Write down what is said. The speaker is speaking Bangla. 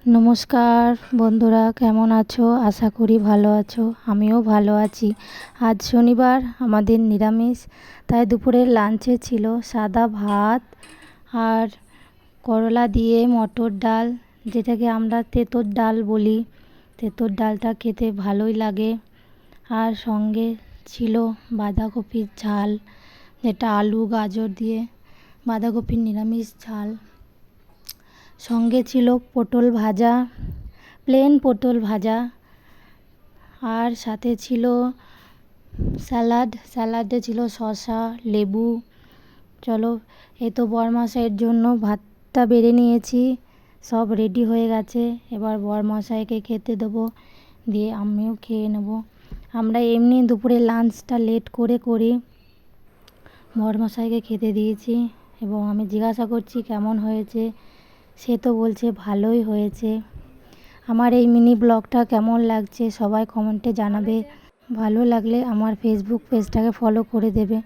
নমস্কার বন্ধুরা, কেমন আছো? আশা করি ভালো আছো। আমিও ভালো আছি। আজ শনিবার, আমাদের নিরামিষ, তাই দুপুরের লাঞ্চে ছিল সাদা ভাত আর করলা দিয়ে মটর ডাল, যেটাকে আমরা তেঁতুর ডাল বলি। তেঁতুর ডালটা খেতে ভালোই লাগে। আর সঙ্গে ছিল বাঁধাকপির ঝাল, যেটা আলু গাজর দিয়ে বাঁধাকপির নিরামিষ ঝাল। সঙ্গে ছিল পটল ভাজা, প্লেন পটল ভাজা, আর সাথে ছিল স্যালাডে ছিল শসা, লেবু। চলো, এই তো বরমশাইয়ের জন্য ভাতটা বেড়ে নিয়েছি, সব রেডি হয়ে গেছে। এবার বরমশাইকে খেতে দেবো, দিয়ে আমিও খেয়ে নেব। আমরা এমনি দুপুরে লাঞ্চটা লেট করে করি। বরমশাইকে খেতে দিয়েছি এবং আমি জিজ্ঞাসা করছি কেমন হয়েছে। সে তো বলছে ভালোই হয়েছে। আমার এই মিনি ব্লগটা কেমন লাগছে সবাই কমেন্টে জানাবে। ভালো লাগলে আমার ফেসবুক পেজটাকে ফলো করে দেবে।